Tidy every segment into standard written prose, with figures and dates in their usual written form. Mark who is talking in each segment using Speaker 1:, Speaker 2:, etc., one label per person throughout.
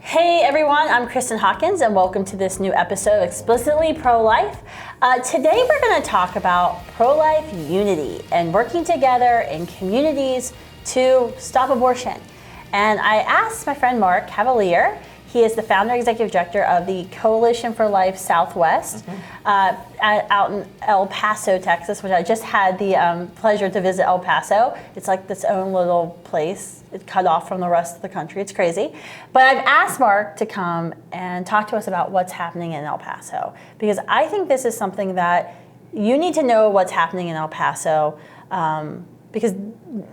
Speaker 1: Hey everyone, I'm Kristan Hawkins and welcome to this new episode of Explicitly Pro-Life. Today we're going to talk about pro-life unity and working together in communities to stop abortion. And I asked my friend Mark Cavaliere. He is the founder and executive director of the Coalition for Life Southwest out in El Paso, Texas, which I just had the pleasure to visit El Paso. It's like its own little place. It's cut off from the rest of the country. It's crazy. But I've asked Mark to come and talk to us about what's happening in El Paso, because I think this is something that you need to know what's happening in El Paso, because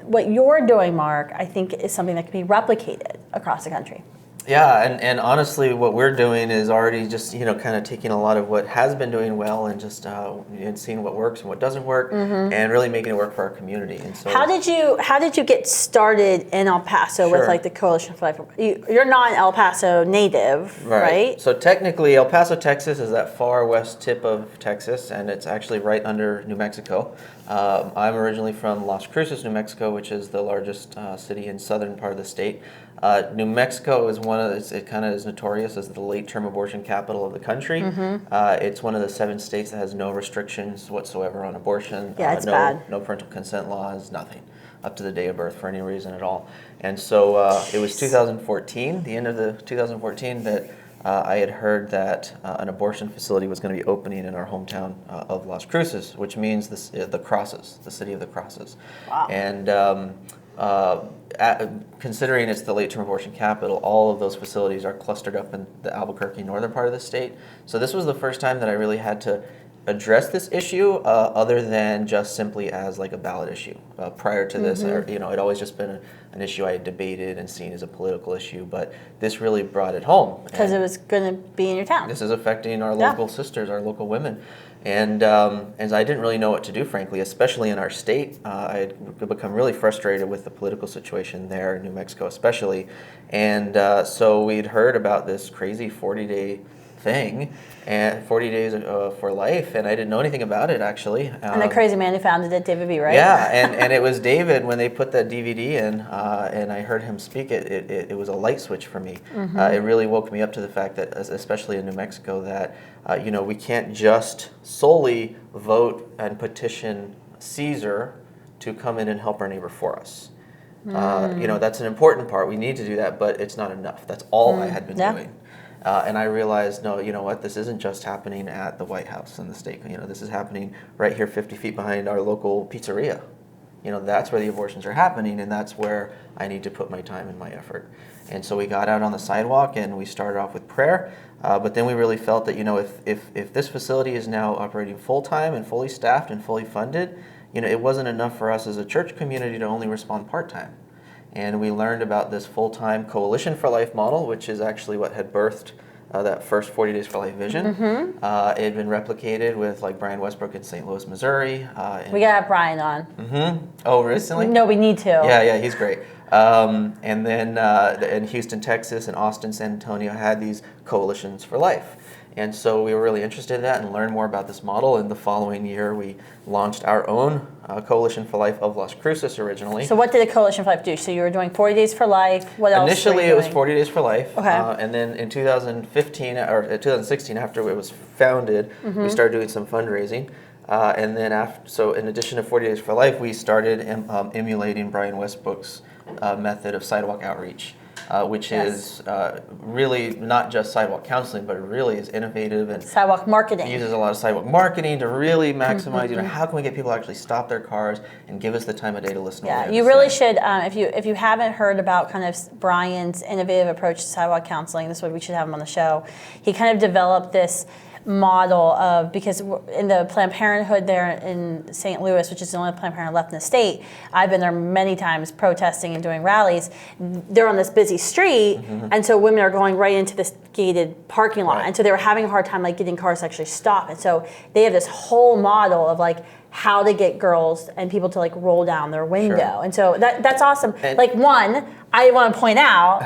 Speaker 1: what you're doing, Mark, I think is something that can be replicated across the country.
Speaker 2: Yeah, and honestly, what we're doing is already just, kind of taking a lot of what has been doing well and just and seeing what works and what doesn't work, and really making it work for our community. And so,
Speaker 1: how did you get started in El Paso with like the Coalition for Life? You're not an El Paso native, right?
Speaker 2: So technically, El Paso, Texas, is that far west tip of Texas, and it's actually right under New Mexico. I'm originally from Las Cruces, New Mexico, which is the largest city in southern part of the state. New Mexico is it kind of is notorious as the late-term abortion capital of the country. It's one of the 7 states that has no restrictions whatsoever on abortion.
Speaker 1: Yeah, it's bad.
Speaker 2: No parental consent laws, nothing, up to the day of birth for any reason at all. And so it was 2014, the end of the 2014, that I had heard that an abortion facility was going to be opening in our hometown of Las Cruces, which means the crosses, the city of the crosses.
Speaker 1: Wow.
Speaker 2: And considering it's the late-term abortion capital, all of those facilities are clustered up in the Albuquerque northern part of the state. So this was the first time that I really had to address this issue other than just simply as like a ballot issue. Prior to this, it'd always just been an issue I had debated and seen as a political issue, but this really brought it home.
Speaker 1: Because it was going to be in your town.
Speaker 2: This is affecting our local sisters, our local women. And I didn't really know what to do, frankly, especially in our state. I had become really frustrated with the political situation there in New Mexico especially. And so we'd heard about this crazy 40-day thing, and 40 days for life, and I didn't know anything about it, actually.
Speaker 1: And the crazy man who founded it, David B., right?
Speaker 2: Yeah, and it was David, when they put that DVD in, and I heard him speak, it was a light switch for me. It really woke me up to the fact that, especially in New Mexico, that we can't just solely vote and petition Caesar to come in and help our neighbor for us. That's an important part. We need to do that, but it's not enough. That's all I had been doing. And I realized, no, you know what, this isn't just happening at the White House in the state. This is happening right here 50 feet behind our local pizzeria. That's where the abortions are happening, and that's where I need to put my time and my effort. And so we got out on the sidewalk, and we started off with prayer. But then we really felt that, if this facility is now operating full-time and fully staffed and fully funded, it wasn't enough for us as a church community to only respond part-time. And we learned about this full-time Coalition for Life model, which is actually what had birthed that first 40 Days for Life vision. It had been replicated with like Brian Westbrook in St. Louis, Missouri.
Speaker 1: We got to have Brian on.
Speaker 2: Oh, recently?
Speaker 1: No, we need to.
Speaker 2: Yeah, he's great. And then in Houston, Texas, and Austin, San Antonio had these Coalitions for Life. And so we were really interested in that and learned more about this model. And the following year, we launched our own Coalition for Life of Las Cruces originally.
Speaker 1: So what did the Coalition for Life do? So you were doing 40 Days for Life. What else?
Speaker 2: Initially, it was 40 Days for Life.
Speaker 1: Okay.
Speaker 2: And then in 2015, or 2016, after it was founded, we started doing some fundraising. And then so in addition to 40 Days for Life, we started emulating Brian Westbrook's method of sidewalk outreach. Which is really not just sidewalk counseling, but it really is innovative and
Speaker 1: sidewalk marketing.
Speaker 2: Uses a lot of sidewalk marketing to really maximize. How can we get people to actually stop their cars and give us the time of day to listen?
Speaker 1: Yeah, you really should. If you haven't heard about kind of Brian's innovative approach to sidewalk counseling, this is what we should have him on the show. He kind of developed this model of, because in the Planned Parenthood there in St. Louis, which is the only Planned Parenthood left in the state, I've been there many times protesting and doing rallies. They're on this busy street, and so women are going right into this gated parking lot, and so they were having a hard time like getting cars to actually stop. And so they have this whole model of like how to get girls and people to like roll down their window, and so that's awesome. And like I want to point out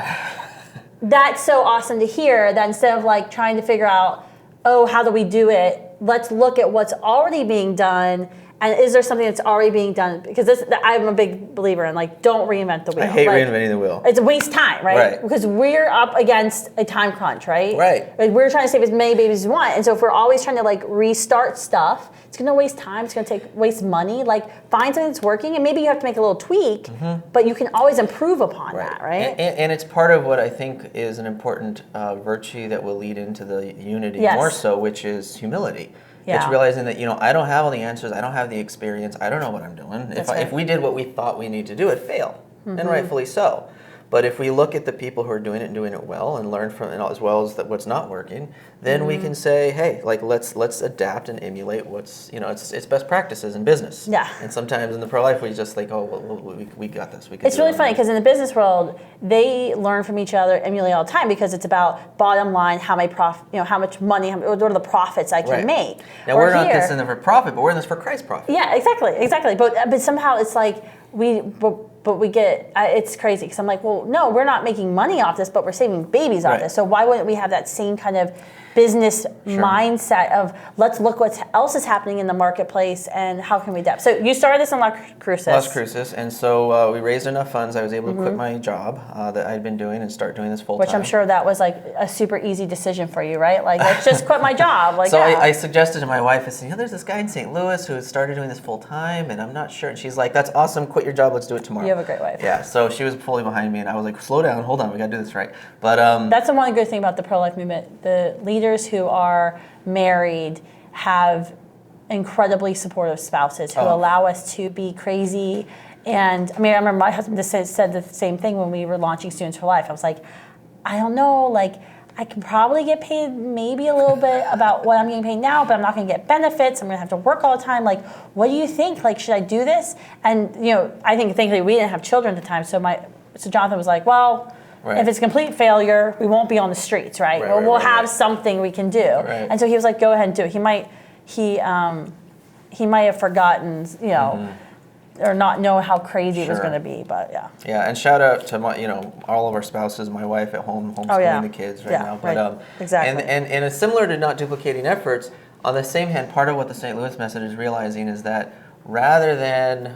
Speaker 1: that's so awesome to hear that instead of like trying to figure out, oh, how do we do it? Let's look at what's already being done And is there something that's already being done? Because I'm a big believer in like, don't reinvent the wheel.
Speaker 2: I hate reinventing the wheel.
Speaker 1: It's a waste time, right? Because we're up against a time crunch, right? Like we're trying to save as many babies as we want. And so if we're always trying to like restart stuff, it's going to waste time. It's going to waste money. Like find something that's working, and maybe you have to make a little tweak, but you can always improve upon that, right?
Speaker 2: And it's part of what I think is an important virtue that will lead into the unity more so, which is humility. It's realizing that, I don't have all the answers. I don't have the experience. I don't know what I'm doing. If we did what we thought we need to do, it'd fail, and rightfully so. But if we look at the people who are doing it and doing it well and learn from it as well as what's not working, then we can say, hey, like let's adapt and emulate what's, it's best practices in business.
Speaker 1: Yeah.
Speaker 2: And sometimes in the pro-life, we just like, we got this.
Speaker 1: It's really funny because in the business world, they learn from each other, emulate all the time because it's about bottom line, how much money, what are the profits I can make.
Speaker 2: Now we're not this in it for profit, but we're in this for Christ's profit.
Speaker 1: Yeah, exactly. But somehow it's like But we get, it's crazy because I'm like, well, no, we're not making money off this, but we're saving babies off this. So why wouldn't we have that same kind of business mindset of let's look what else is happening in the marketplace and how can we adapt? So you started this in Las Cruces.
Speaker 2: Las Cruces, and so we raised enough funds. I was able to quit my job that I'd been doing and start doing this full time.
Speaker 1: Which I'm sure that was like a super easy decision for you, right? Like, let's just quit my job. Like,
Speaker 2: so I suggested to my wife, I said, there's this guy in St. Louis who has started doing this full time, and I'm not sure. And she's like, that's awesome. Quit your job. Let's do it tomorrow.
Speaker 1: You have a great wife.
Speaker 2: Yeah. So she was fully behind me, and I was like, slow down, hold on, we got to do this right. But
Speaker 1: that's the one good thing about the pro-life movement. The leaders who are married have incredibly supportive spouses who allow us to be crazy. And I mean, I remember my husband just said the same thing when we were launching Students for Life. I was like, I don't know, like I can probably get paid maybe a little bit about what I'm getting paid now, but I'm not going to get benefits. I'm going to have to work all the time. Like, what do you think? Like, should I do this? And I think thankfully we didn't have children at the time, so Jonathan was like, well, if it's complete failure, we won't be on the streets, right? We'll have something we can do. And so he was like, go ahead and do it. He might have forgotten, or not know how crazy it was going to be, but yeah.
Speaker 2: Yeah, and shout out to my, all of our spouses, my wife at home homeschooling the kids now. But
Speaker 1: exactly.
Speaker 2: And it's similar to not duplicating efforts. On the same hand, part of what the St. Louis message is realizing is that rather than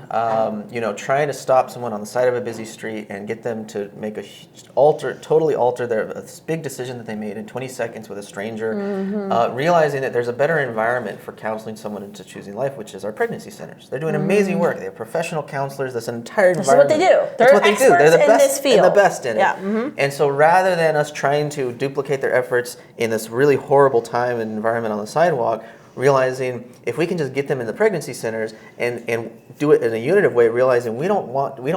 Speaker 2: trying to stop someone on the side of a busy street and get them to make totally alter this big decision that they made in 20 seconds with a stranger, realizing that there's a better environment for counseling someone into choosing life, which is our pregnancy centers. They're doing amazing work. They have professional counselors. This entire environment.
Speaker 1: This is what they do. They're experts
Speaker 2: the best
Speaker 1: in this field.
Speaker 2: And the best in it. And so rather than us trying to duplicate their efforts in this really horrible time and environment on the sidewalk, realizing if we can just get them in the pregnancy centers and do it in a unitive way, realizing we don't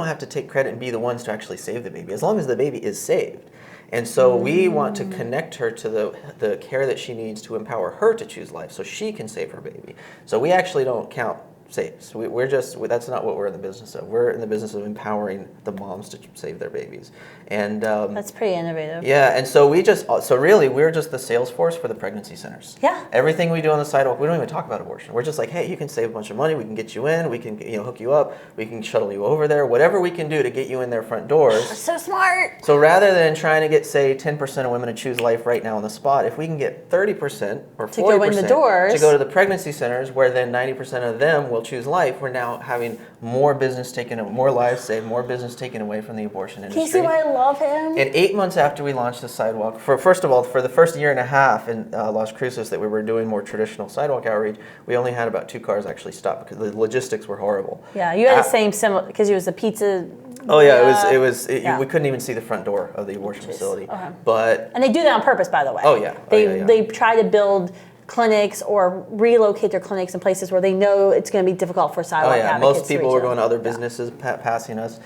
Speaker 2: have to take credit and be the ones to actually save the baby, as long as the baby is saved. And so we want to connect her to the care that she needs to empower her to choose life so she can save her baby. So we actually don't count saves. That's not what we're in the business of. We're in the business of empowering the moms to save their babies. And
Speaker 1: that's pretty innovative.
Speaker 2: Yeah, and so really we're just the sales force for the pregnancy centers.
Speaker 1: Yeah.
Speaker 2: Everything we do on the sidewalk, we don't even talk about abortion. We're just like, hey, you can save a bunch of money. We can get you in. We can hook you up. We can shuttle you over there. Whatever we can do to get you in their front doors.
Speaker 1: So smart.
Speaker 2: So rather than trying to get, say, 10% of women to choose life right now on the spot, if we can get 30% or 40%
Speaker 1: to go in the doors,
Speaker 2: to go to the pregnancy centers, where then 90% of them will choose life, we're now having more business more lives saved, more business taken away from the abortion industry.
Speaker 1: Can you see why I love him?
Speaker 2: And 8 months after we launched the sidewalk, first of all, for the first year and a half in Las Cruces that we were doing more traditional sidewalk outreach, we only had about 2 cars actually stop because the logistics were horrible.
Speaker 1: Yeah, you had the same similar because it was the pizza.
Speaker 2: Oh yeah, we couldn't even see the front door of the abortion facility.
Speaker 1: Okay.
Speaker 2: But
Speaker 1: and they do that on purpose, by the way.
Speaker 2: Oh yeah.
Speaker 1: They try to build clinics or relocate their clinics in places where they know it's going to be difficult for sidewalk advocates.
Speaker 2: Most people were going to other businesses passing us.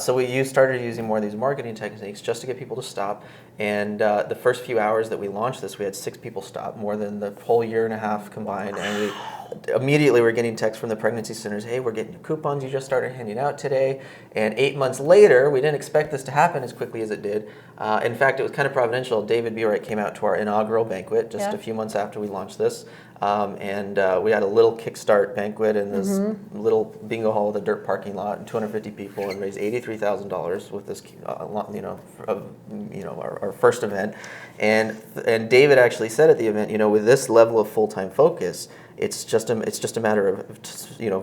Speaker 2: So we started using more of these marketing techniques just to get people to stop. And the first few hours that we launched this, we had 6 people stop, more than the whole year and a half combined. And we immediately were getting texts from the pregnancy centers, hey, we're getting your coupons you just started handing out today. And 8 months later, we didn't expect this to happen as quickly as it did. In fact, it was kind of providential. David Bureck came out to our inaugural banquet just a few months after we launched this. And we had a little kickstart banquet in this little bingo hall with a dirt parking lot and 250 people, and raised $83,000 with this, our first event. And David actually said at the event, with this level of full-time focus, it's just a matter of,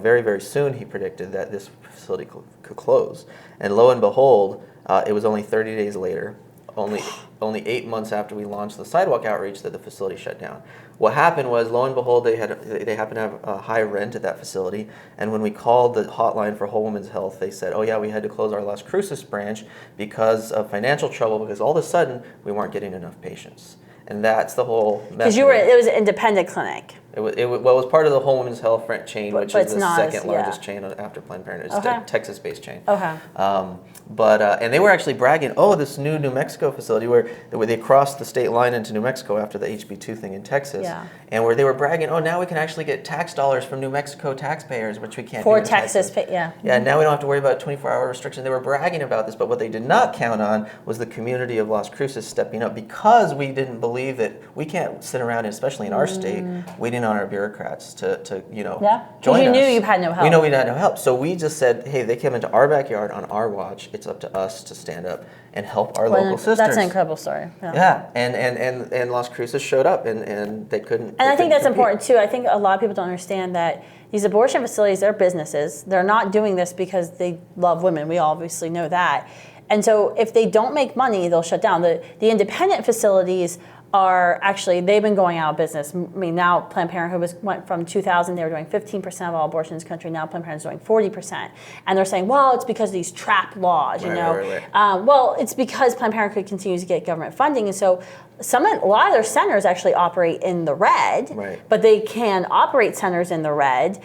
Speaker 2: very, very soon he predicted that this facility could close. And lo and behold, it was only 30 days later, only 8 months after we launched the Sidewalk outreach, that the facility shut down. What happened was, lo and behold, they happened to have a high rent at that facility, and when we called the hotline for Whole Women's Health, they said, oh yeah, we had to close our Las Cruces branch because of financial trouble, because all of a sudden we weren't getting enough patients. And that's the whole mess.
Speaker 1: Because it was an independent clinic.
Speaker 2: It was part of the Whole Women's Health chain, which is the second largest chain after Planned Parenthood. It's a Texas-based chain.
Speaker 1: Okay.
Speaker 2: And they were actually bragging, this new New Mexico facility where they crossed the state line into New Mexico after the HB2 thing in Texas, and where they were bragging, now we can actually get tax dollars from New Mexico taxpayers, which we can't do in Texas.
Speaker 1: Yeah,
Speaker 2: now we don't have to worry about 24-hour restriction. They were bragging about this, but what they did not count on was the community of Las Cruces stepping up, because we didn't believe that we can't sit around, especially in our state, waiting on our bureaucrats to join us.
Speaker 1: You knew you had no help.
Speaker 2: We know we had no help, so we just said, hey, they came into our backyard on our watch. It's up to us to stand up and help our local sisters.
Speaker 1: That's an incredible story.
Speaker 2: And Las Cruces showed up, and they couldn't.
Speaker 1: And I think that's important too. I think a lot of people don't understand that these abortion facilities, they're businesses. They're not doing this because they love women. We obviously know that. And so if they don't make money, they'll shut down. The independent facilities are actually, they've been going out of business. I mean, now Planned Parenthood went from 2000, they were doing 15% of all abortions in this country. Now Planned Parenthood is doing 40%. And they're saying, well, it's because of these trap laws, Right. Well, it's because Planned Parenthood continues to get government funding. And so a lot of their centers actually operate in the red, but they can operate centers in the red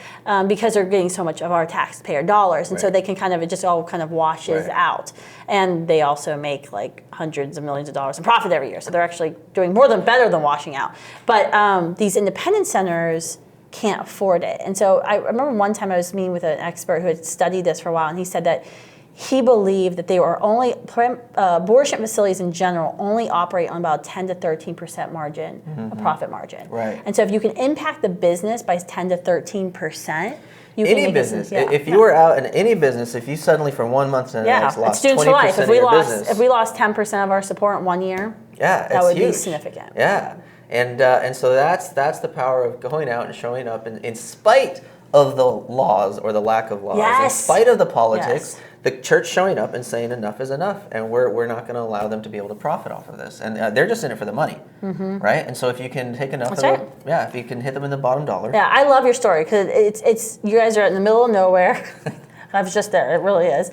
Speaker 1: because they're getting so much of our taxpayer dollars. And so they can it just all kind of washes out. And they also make like hundreds of millions of dollars in profit every year. So they're actually doing better than washing out. But these independent centers can't afford it. And so I remember one time I was meeting with an expert who had studied this for a while, and he said that he believed that they were abortion facilities in general only operate on about 10 to 13% margin, a profit margin.
Speaker 2: Right.
Speaker 1: And so if you can impact the business by 10 to 13%,
Speaker 2: any business. If you were out in any business, if you suddenly from 1 month to the next lost 20% of your business.
Speaker 1: If we lost 10% of our support in 1 year, that would be significant.
Speaker 2: Yeah. And so that's the power of going out and showing up in spite of the laws or the lack of laws, in spite of the politics, the church showing up and saying enough is enough, and we're not going to allow them to be able to profit off of this. And they're just in it for the money, right? And so if you can take enough if you can hit them in the bottom dollar.
Speaker 1: Yeah, I love your story because it's you guys are in the middle of nowhere. I was just there, it really is.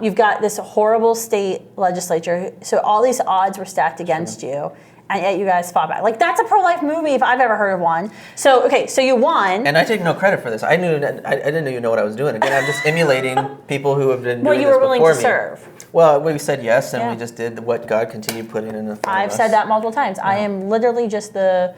Speaker 1: You've got this horrible state legislature, so all these odds were stacked against you. And yet you guys fought back. Like, that's a pro-life movie if I've ever heard of one. So, okay, so you won.
Speaker 2: And I take no credit for this. I didn't even know what I was doing. Again, I'm just emulating people who have been doing this before me. Well, you were willing to serve. Well, we said yes, and we just did what God continued putting in the front of us.
Speaker 1: I've said that multiple times. I am literally just the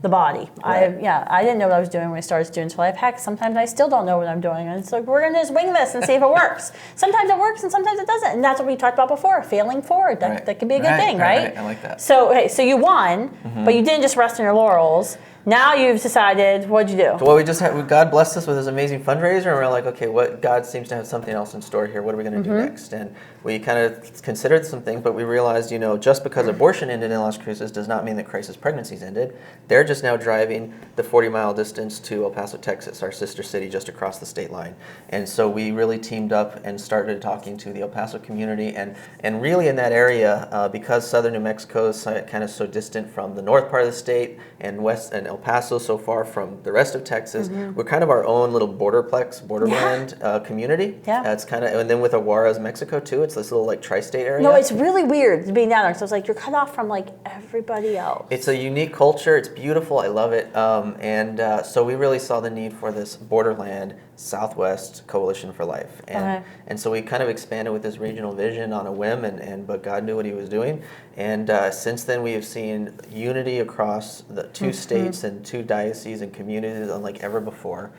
Speaker 1: body. Right. I didn't know what I was doing when I started Students for Life. Heck, sometimes I still don't know what I'm doing. And it's like, we're going to just wing this and see if it works. Sometimes it works and sometimes it doesn't. And that's what we talked about before, failing forward. That can be a good thing, right?
Speaker 2: I like that.
Speaker 1: So, okay, so you won, but you didn't just rest on your laurels. Now you've decided, what'd you do?
Speaker 2: Well, God blessed us with this amazing fundraiser, and we're like, okay, God seems to have something else in store here. What are we going to do next? And we kind of considered some things, but we realized, just because abortion ended in Las Cruces does not mean that crisis pregnancies ended. They're just now driving the 40-mile distance to El Paso, Texas, our sister city just across the state line. And so we really teamed up and started talking to the El Paso community, and really in that area, because southern New Mexico is kind of so distant from the north part of the state, and west and El Paso so far from the rest of Texas, we're kind of our own little borderland community. Yeah. It's kind of, and then with Aguaras, Mexico too, it's this little like tri-state area.
Speaker 1: No, it's really weird being down there. So it's like you're cut off from like everybody else.
Speaker 2: It's a unique culture. It's beautiful. I love it. So we really saw the need for this borderland Southwest Coalition for Life, and so we kind of expanded with this regional vision on a whim, but God knew what He was doing, and since then we have seen unity across the two states and two dioceses and communities unlike ever before.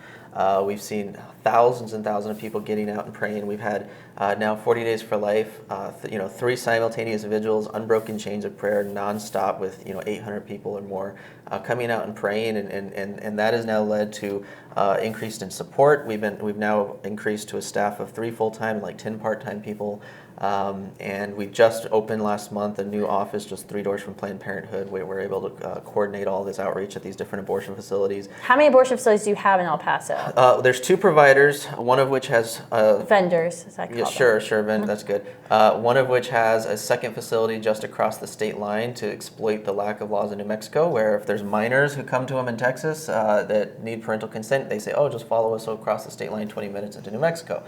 Speaker 2: We've seen thousands and thousands of people getting out and praying. We've had now 40 Days for Life, 3 simultaneous vigils, unbroken chains of prayer, nonstop with 800 people or more coming out and praying, and that has now led to increased in support. We've now increased to a staff of 3 full-time and like 10 part-time people And we just opened last month a new office just 3 doors from Planned Parenthood, where we're able to coordinate all this outreach at these different abortion facilities.
Speaker 1: How many abortion facilities do you have in El Paso?
Speaker 2: There's 2 providers, one of which has...
Speaker 1: vendors, is that called?
Speaker 2: Yeah, sure, that's good. One of which has a second facility just across the state line to exploit the lack of laws in New Mexico, where if there's minors who come to them in Texas that need parental consent, they say, oh, just follow us across the state line 20 minutes into New Mexico.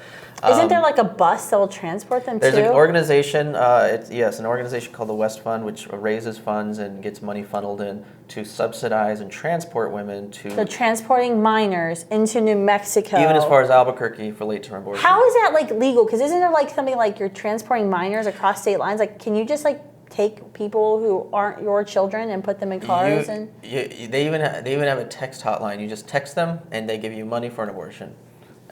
Speaker 1: Isn't there like a bus that will transport them
Speaker 2: There's
Speaker 1: too?
Speaker 2: an organization, an organization called the West Fund, which raises funds and gets money funneled in to subsidize and transport women to...
Speaker 1: So transporting minors into New Mexico.
Speaker 2: Even as far as Albuquerque for late-term abortion.
Speaker 1: How is that like legal? Because isn't there like something like you're transporting minors across state lines? Like, can you just like take people who aren't your children and put them in cars?
Speaker 2: They even have a text hotline. You just text them and they give you money for an abortion.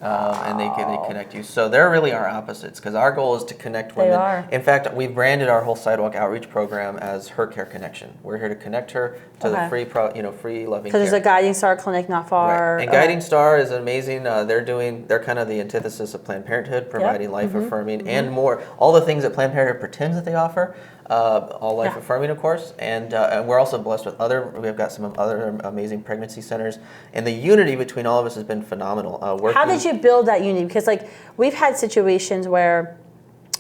Speaker 2: And they connect you. So they're really our opposites, because our goal is to connect women.
Speaker 1: They are.
Speaker 2: In fact, we've branded our whole Sidewalk outreach program as Her Care Connection. We're here to connect her to the free loving care.
Speaker 1: Because there's a Guiding Star clinic not far.
Speaker 2: Right. And Guiding Star is amazing. They're kind of the antithesis of Planned Parenthood, providing life affirming and more, all the things that Planned Parenthood pretends that they offer. All life affirming, of course, and we're also blessed with we've got some other amazing pregnancy centers, and the unity between all of us has been phenomenal.
Speaker 1: How did you build that unity? Because like we've had situations where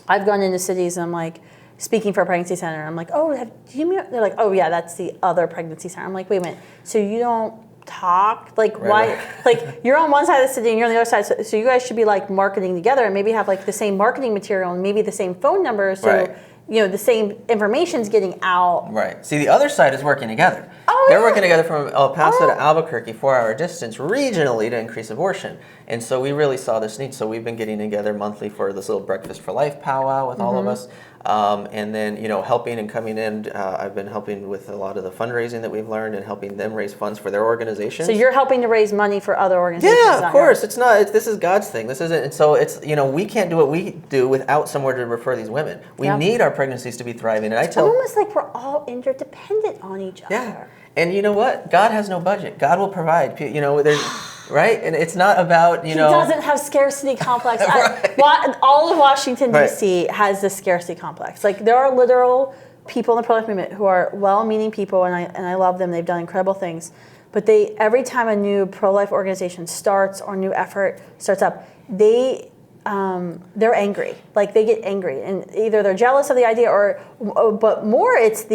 Speaker 1: I've gone into cities and I'm like speaking for a pregnancy center. I'm like, oh, they're like, oh yeah, that's the other pregnancy center. I'm like, wait a minute, so you don't talk? Like why? Like you're on one side of the city and you're on the other side, so you guys should be like marketing together and maybe have like the same marketing material and maybe the same phone number. So. The same information's getting out.
Speaker 2: Right. See, the other side is working together.
Speaker 1: Oh,
Speaker 2: They're working together from El Paso to Albuquerque, 4-hour distance, regionally to increase abortion. And so we really saw this need. So we've been getting together monthly for this little Breakfast for Life powwow with all of us. And then, helping and coming in, I've been helping with a lot of the fundraising that we've learned and helping them raise funds for their organizations.
Speaker 1: So you're helping to raise money for other organizations?
Speaker 2: Yeah, of course. This is God's thing. This isn't, and so it's, we can't do what we do without somewhere to refer these women. We need our pregnancies to be thriving. And
Speaker 1: it's almost like we're all interdependent on each other.
Speaker 2: Yeah. And you know what? God has no budget. God will provide. There's... Right? And it's not about, He
Speaker 1: doesn't have scarcity complex. All of Washington, D.C. has this scarcity complex. Like, there are literal people in the pro-life movement who are well-meaning people, and I love them. They've done incredible things. But every time a new pro-life organization starts or new effort starts up, they're angry. Like, they get angry. And either they're jealous of the idea but more it's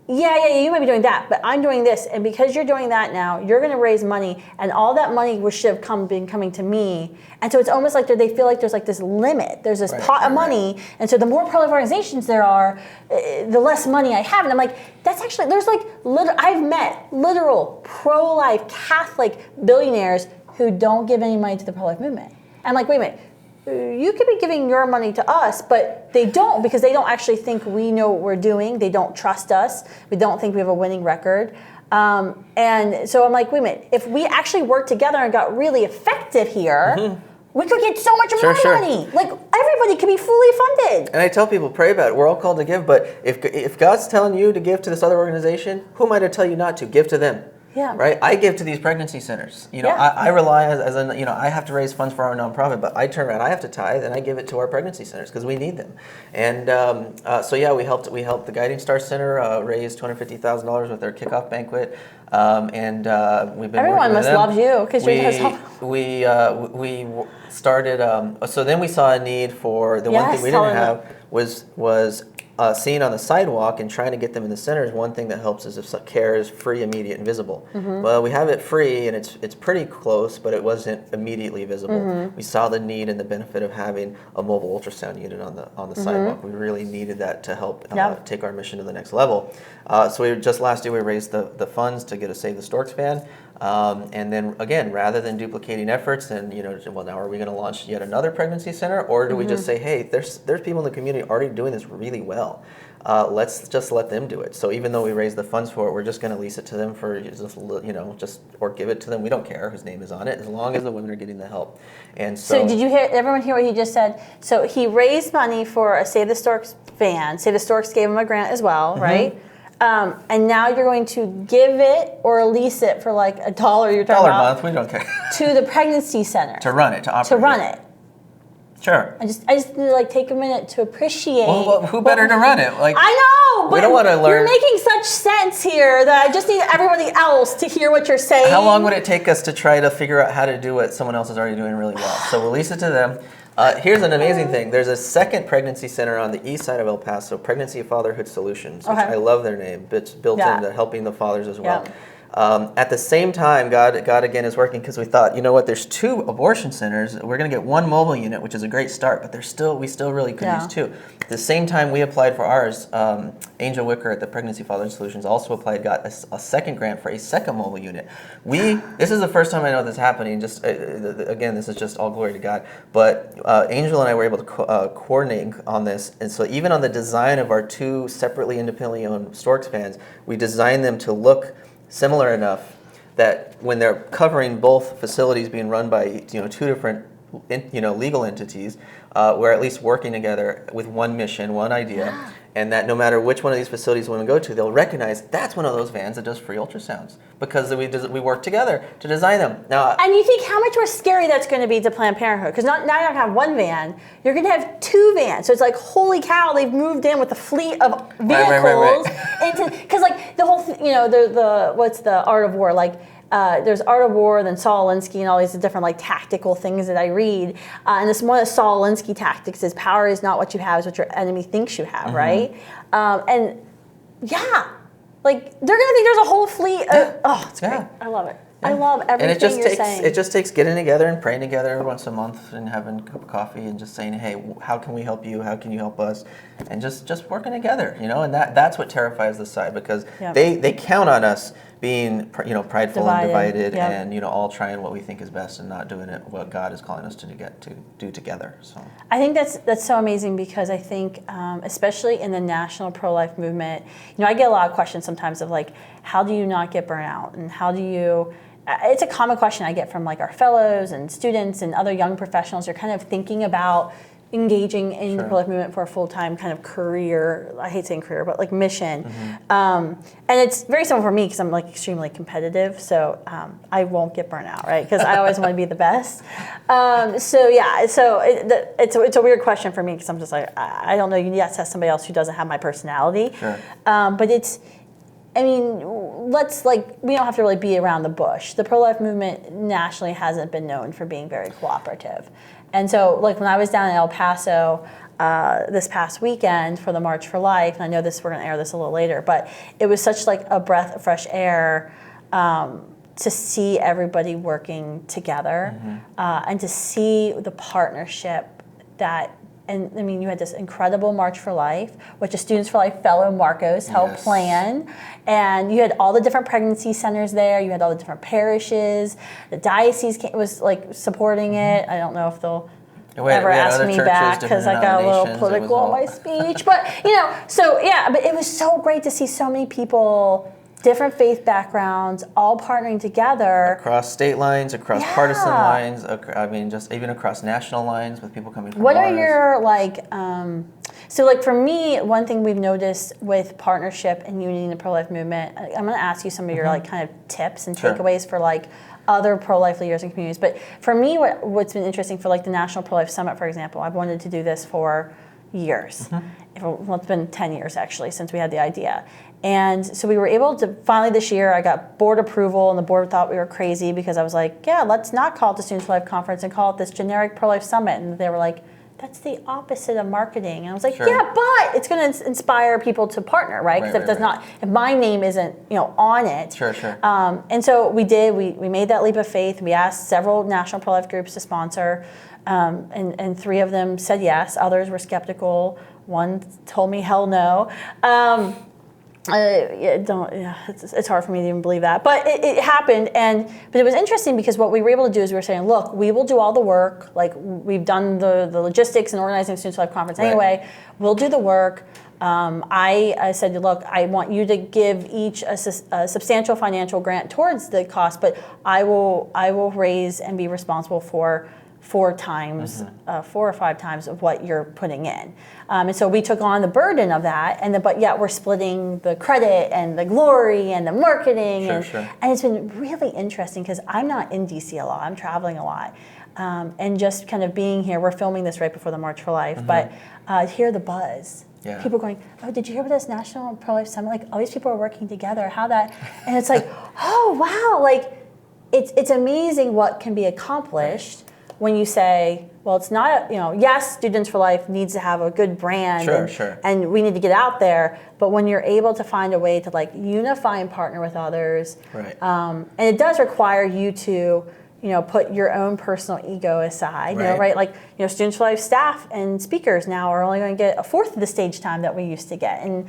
Speaker 1: you might be doing that, but I'm doing this, and because you're doing that now, you're going to raise money, and all that money should have been coming to me, and so it's almost like they feel like there's like this limit, there's this pot of money, and so the more pro-life organizations there are, the less money I have, and I'm like, that's actually, there's like, I've met literal pro-life Catholic billionaires who don't give any money to the pro-life movement. I'm like, wait a minute. You could be giving your money to us, but they don't, because they don't actually think we know what we're doing. They don't trust us. We don't think we have a winning record. And so I'm like, wait a minute. If we actually worked together and got really effective here, we could get so much more money. Like, everybody could be fully funded.
Speaker 2: And I tell people, pray about it. We're all called to give, but if God's telling you to give to this other organization, who am I to tell you not to? Give to them.
Speaker 1: Yeah.
Speaker 2: Right. I give to these pregnancy centers. I rely I have to raise funds for our nonprofit, but I turn around, I have to tithe, and I give it to our pregnancy centers because we need them. And we helped the Guiding Star Center raise $250,000 with their kickoff banquet, we've been.
Speaker 1: Everyone must love you because
Speaker 2: we started. So then we saw a need for the one thing we didn't have was seeing on the sidewalk and trying to get them in the centers. One thing that helps is if care is free, immediate, and visible. Well, we have it free, and it's pretty close, but it wasn't immediately visible. We saw the need and the benefit of having a mobile ultrasound unit on the sidewalk. We really needed that to help take our mission to the next level. So just last year we raised the funds to get a Save the Storks van. And then again, rather than duplicating efforts and now are we going to launch yet another pregnancy center, or do we just say, hey, there's people in the community already doing this really well. Let's just let them do it. So even though we raised the funds for it, we're just going to lease it to them for or give it to them. We don't care whose name is on it as long as the women are getting the help. And so
Speaker 1: did you hear everyone hear what he just said? So he raised money for a Save the Storks van. Save the Storks gave him a grant as well, right? And now you're going to give it or lease it for like $1. You're talking
Speaker 2: $1 a
Speaker 1: about
Speaker 2: month. We don't care.
Speaker 1: To the pregnancy center
Speaker 2: to run it, to operate.
Speaker 1: To run it.
Speaker 2: Sure.
Speaker 1: I just need to like take a minute to appreciate.
Speaker 2: Well, who better to run it? Like,
Speaker 1: I know, but
Speaker 2: we don't want to learn.
Speaker 1: You're making such sense here that I just need everybody else to hear what you're saying.
Speaker 2: How long would it take us to try to figure out how to do what someone else is already doing really well? So we'll lease it to them. Here's an amazing thing. There's a second pregnancy center on the east side of El Paso, Pregnancy Fatherhood Solutions, which I love their name. It's built into helping the fathers as well. At the same time, God again is working because we thought, you know what, there's 2 abortion centers. We're going to get 1 mobile unit, which is a great start, but we still really could use 2. At the same time we applied for ours, Angel Wicker at the Pregnancy Father Solutions also applied, got a second grant for a second mobile unit. This is the first time I know this is happening. Just again, this is just all glory to God. But Angel and I were able to coordinate on this, and so even on the design of our 2 separately independently owned Storks vans, we designed them to look similar enough that when they're covering both facilities being run by 2 different legal entities, we're at least working together with one mission, one idea, and that no matter which one of these facilities women go to, they'll recognize that's one of those vans that does free ultrasounds because we work together to design them. Now,
Speaker 1: and you think how much more scary that's going to be to Planned Parenthood, because now you're not going to have 1 van, you're going to have 2 vans. So it's like, holy cow, they've moved in with a fleet of vehicles. Because like the whole, what's the Art of War? Like there's Art of War, then Saul Alinsky, and all these different like tactical things that I read. And this one of the Saul Alinsky tactics is power is not what you have, it's what your enemy thinks you have, right? And yeah, like they're gonna think there's a whole fleet of, it's great. I love it. I love everything you're saying.
Speaker 2: It just takes getting together and praying together once a month and having a cup of coffee and just saying, hey, how can we help you? How can you help us? And just working together, and that's what terrifies the side, because they count on us being prideful and divided and all trying what we think is best and not doing it what God is calling us to do together. So
Speaker 1: I think that's so amazing, because I think especially in the national pro-life movement, I get a lot of questions sometimes of like, how do you not get burnout, and how do you? It's a common question I get from like our fellows and students and other young professionals. You're kind of thinking about engaging in the pro-life movement for a full-time kind of career, I hate saying career, but like mission. And it's very similar for me because I'm like extremely competitive, so I won't get burnt out, right? Because I always want to be the best. It's a weird question for me, because I'm just like, I don't know, you need to have somebody else who doesn't have my personality. But we don't have to really be around the bush. The pro-life movement nationally hasn't been known for being very cooperative. And so, like, when I was down in El Paso this past weekend for the March for Life, and I know we're going to air this a little later, but it was such like a breath of fresh air to see everybody working together and to see the partnership you had this incredible March for Life, which a Students for Life fellow Marcos helped plan. And you had all the different pregnancy centers there. You had all the different parishes. The diocese was like supporting it. I don't know if they'll ever ask me back, because I got a little political in my speech. But, but it was so great to see so many people, different faith backgrounds, all partnering together.
Speaker 2: Across state lines, across partisan lines, just even across national lines with people coming from
Speaker 1: What are your, for me, one thing we've noticed with partnership and unity in the pro-life movement, I'm going to ask you some of your kind of tips and takeaways for other pro-life leaders and communities. But for me, what's been interesting for the National Pro-Life Summit, for example, I've wanted to do this for years. It's been 10 years actually since we had the idea. And so we were able to, finally this year, I got board approval, and the board thought we were crazy because I was like, yeah, let's not call it the Students for Life Conference and call it this generic pro-life summit. And they were like, that's the opposite of marketing. And I was like, yeah, but it's going to inspire people to partner, right? Because if my name isn't, on it. And so we did. We made that leap of faith. We asked several national pro-life groups to sponsor, and 3 of them said yes. Others were skeptical. One told me hell no. It's hard for me to even believe that, but it happened. But it was interesting because what we were able to do is we were saying, look, we will do all the work. Like, we've done the logistics and organizing the Students for Life Conference anyway. We'll do the work. I said, look, I want you to give each a substantial financial grant towards the cost, but I will raise and be responsible for 4 or 5 times of what you're putting in. And so we took on the burden of that, but yet we're splitting the credit and the glory and the marketing. And it's been really interesting because I'm not in DC a lot. I'm traveling a lot. and just kind of being here. We're filming this right before the March for Life, but hear the buzz.
Speaker 2: Yeah.
Speaker 1: People going, oh, did you hear about this National Pro-Life Summit? Like, all these people are working together. How that, and it's like, oh, wow. Like, it's amazing what can be accomplished when you say, well, it's not, yes, Students for Life needs to have a good brand. And we need to get out there. But when you're able to find a way to like unify and partner with others, and it does require you to, put your own personal ego aside, right? Like, Students for Life staff and speakers now are only going to get a fourth of the stage time that we used to get. And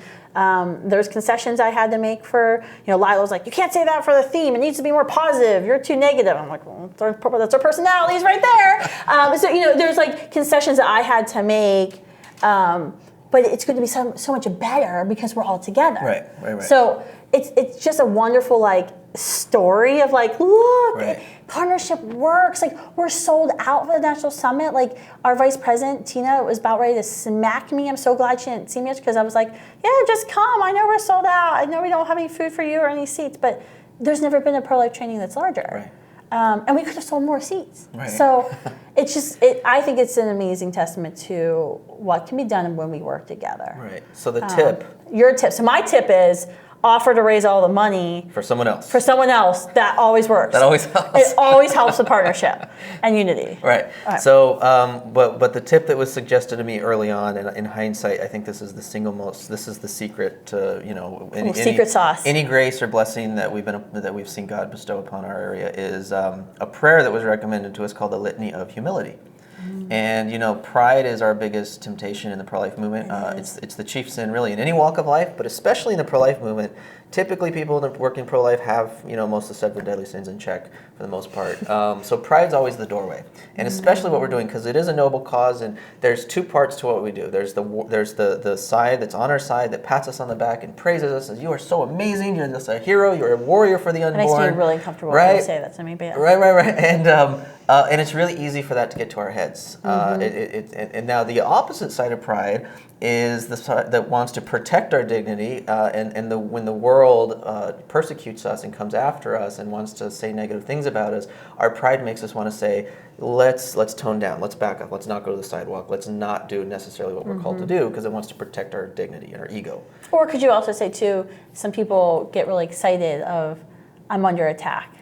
Speaker 1: there's concessions I had to make for, Lila's like, you can't say that for the theme. It needs to be more positive. You're too negative. I'm like, well, that's our personalities right there. So, there's like concessions that I had to make. But it's going to be so much better because we're all together.
Speaker 2: Right.
Speaker 1: So it's just a wonderful like story of like, look, partnership works. Like, we're sold out for the National Summit. Like, our vice president, Tina, was about ready to smack me. I'm so glad she didn't see me because I was like, yeah, just come. I know we're sold out. I know we don't have any food for you or any seats, but there's never been a pro-life training that's larger. And we could have sold more seats. So it's just, I think it's an amazing testament to what can be done when we work together.
Speaker 2: So the tip.
Speaker 1: Your tip. So my tip is offer to raise all the money.
Speaker 2: For someone else.
Speaker 1: That always works.
Speaker 2: That always helps.
Speaker 1: It always helps the partnership and unity.
Speaker 2: So, but the tip that was suggested to me early on, and in hindsight, I think this is the secret to,
Speaker 1: secret sauce.
Speaker 2: Any grace or blessing that we've seen God bestow upon our area is a prayer that was recommended to us called the Litany of Humility. And pride is our biggest temptation in the pro-life movement. It's the chief sin really in any walk of life, but especially in the pro-life movement. Typically, people that work in pro-life have most of the 7 deadly sins in check for the most part. So pride's always the doorway, and especially what we're doing because it is a noble cause. And there's 2 parts to what we do. There's the side that's on our side that pats us on the back and praises us as you are so amazing. You're just a hero. You're a warrior for the unborn.
Speaker 1: It makes me really uncomfortable when you say that to me. But
Speaker 2: And it's really easy for that to get to our heads. And now the opposite side of pride is the side that wants to protect our dignity, when the world persecutes us and comes after us and wants to say negative things about us, our pride makes us want to say, let's tone down, let's back up, let's not go to the sidewalk, let's not do necessarily what we're called to do because it wants to protect our dignity and our ego.
Speaker 1: Or could you also say too, some people get really excited of, I'm under attack.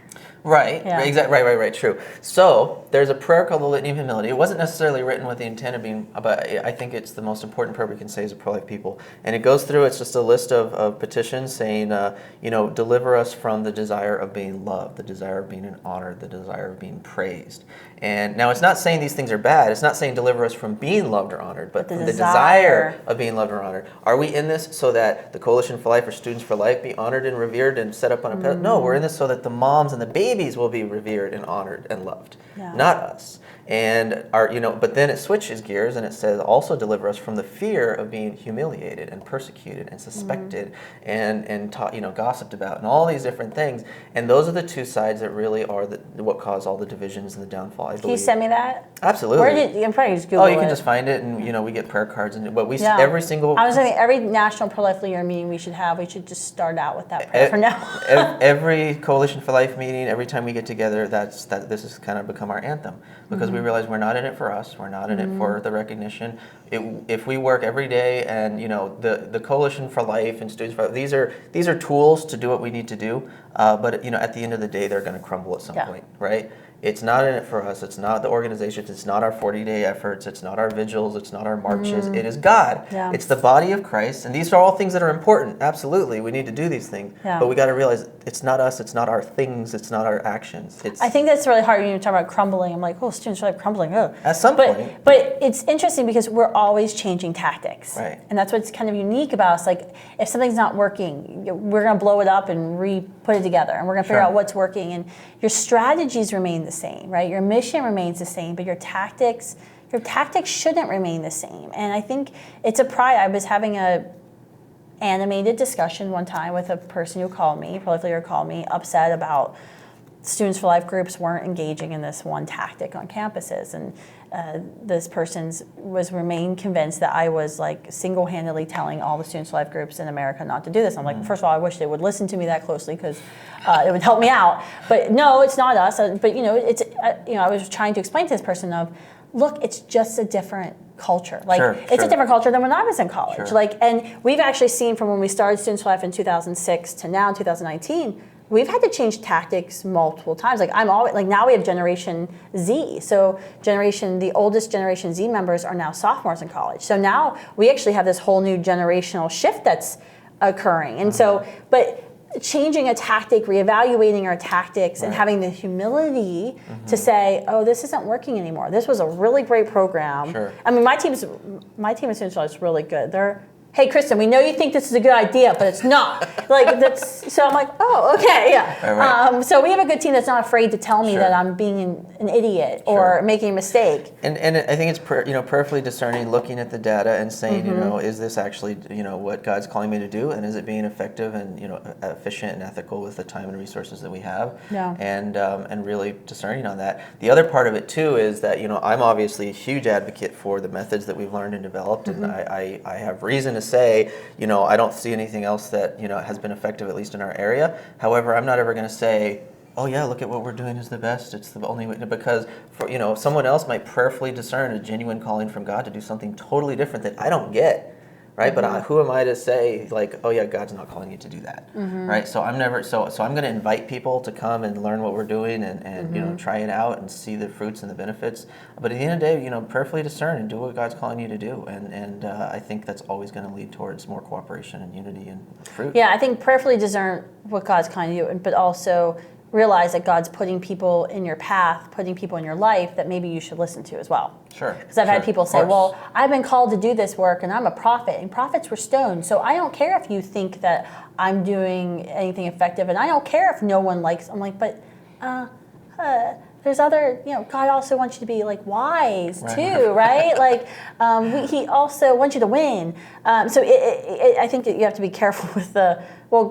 Speaker 2: Right, true. So there's a prayer called the Litany of Humility. It wasn't necessarily written with the intent of being, but I think it's the most important prayer we can say as a pro-life people. And it goes through, it's just a list of petitions saying, deliver us from the desire of being loved, the desire of being honored, the desire of being praised. And now it's not saying these things are bad. It's not saying deliver us from being loved or honored, but from the desire of being loved or honored. Are we in this so that the Coalition for Life or Students for Life be honored and revered and set up on a pedestal? No, we're in this so that the moms and the babies will be revered and honored and loved, not us. And but then it switches gears and it says also deliver us from the fear of being humiliated and persecuted and suspected and gossiped about and all these different things. And those are the 2 sides that really are what cause all the divisions and the downfall.
Speaker 1: Can you send me that?
Speaker 2: Absolutely.
Speaker 1: You can probably just Google it.
Speaker 2: You can just find it, and we get prayer cards and but every single.
Speaker 1: I was thinking every National Pro-Life Leader meeting we should just start out with that prayer for now.
Speaker 2: Every Coalition for Life meeting, every time we get together, this has kind of become our anthem because we realize we're not in it for us. We're not in it for the recognition. If we work every day, and the Coalition for Life and Students for Life, these are tools to do what we need to do. But at the end of the day, they're going to crumble at some point, right? It's not in it for us. It's not the organizations. It's not our 40-day efforts. It's not our vigils. It's not our marches. It is God. It's the body of Christ. And these are all things that are important. Absolutely. We need to do these things. But we got to realize it's not us. It's not our things. It's not our actions.
Speaker 1: I think that's really hard when you talk about crumbling. I'm like, Students are like crumbling. Oh.
Speaker 2: At some point.
Speaker 1: But it's interesting because we're always changing tactics.
Speaker 2: Right.
Speaker 1: And that's what's kind of unique about us. Like, if something's not working, we're going to blow it up and put it together. And we're going to figure out what's working. And your strategies remain the same, right? Your mission remains the same, but your tactics shouldn't remain the same. And I think it's a pride. I was having a animated discussion one time with a person who called me, pro-life leader called me, upset about Students for Life groups weren't engaging in this one tactic on campuses, and this person remained convinced that I was like single-handedly telling all the Students for Life groups in America not to do this. I'm like, first of all, I wish they would listen to me that closely because it would help me out. But no, it's not us. But it's I was trying to explain to this person look, it's just a different culture. Like it's a different culture than when I was in college.
Speaker 2: Sure.
Speaker 1: Like, and we've actually seen from when we started Students for Life in 2006 to now in 2019. We've had to change tactics multiple times. Like now we have Generation Z. So the oldest Generation Z members are now sophomores in college. So now we actually have this whole new generational shift that's occurring. And so, but changing a tactic, reevaluating our tactics, and having the humility to say, oh, this isn't working anymore. This was a really great program.
Speaker 2: Sure. I
Speaker 1: mean, my team of Students for Life is really good. Hey, Kristan, we know you think this is a good idea, but it's not. So I'm like, oh, okay, yeah.
Speaker 2: Right.
Speaker 1: So we have a good team that's not afraid to tell me that I'm being an idiot or making a mistake.
Speaker 2: And I think it's prayerfully discerning, looking at the data and saying, is this actually what God's calling me to do, and is it being effective and efficient and ethical with the time and resources that we have?
Speaker 1: Yeah.
Speaker 2: And really discerning on that. The other part of it too is that I'm obviously a huge advocate for the methods that we've learned and developed, and I have reason to say, I don't see anything else that, has been effective, at least in our area. However, I'm not ever going to say, oh yeah, look at what we're doing is the best. It's the only way, because someone else might prayerfully discern a genuine calling from God to do something totally different that I don't get. Right, but who am I to say like, oh yeah, God's not calling you to do that, right? So I'm never so I'm going to invite people to come and learn what we're doing and try it out and see the fruits and the benefits. But at the end of the day, prayerfully discern and do what God's calling you to do, and I think that's always going to lead towards more cooperation and unity and fruit.
Speaker 1: Yeah, I think prayerfully discern what God's calling you to do, but also realize that God's putting people in your path, putting people in your life that maybe you should listen to as well.
Speaker 2: Sure.
Speaker 1: Because I've had people say, well, I've been called to do this work and I'm a prophet, and prophets were stoned, so I don't care if you think that I'm doing anything effective, and I don't care if no one likes. I'm like, but there's other, God also wants you to be like wise too, right? Like he also wants you to win. So I think that you have to be careful with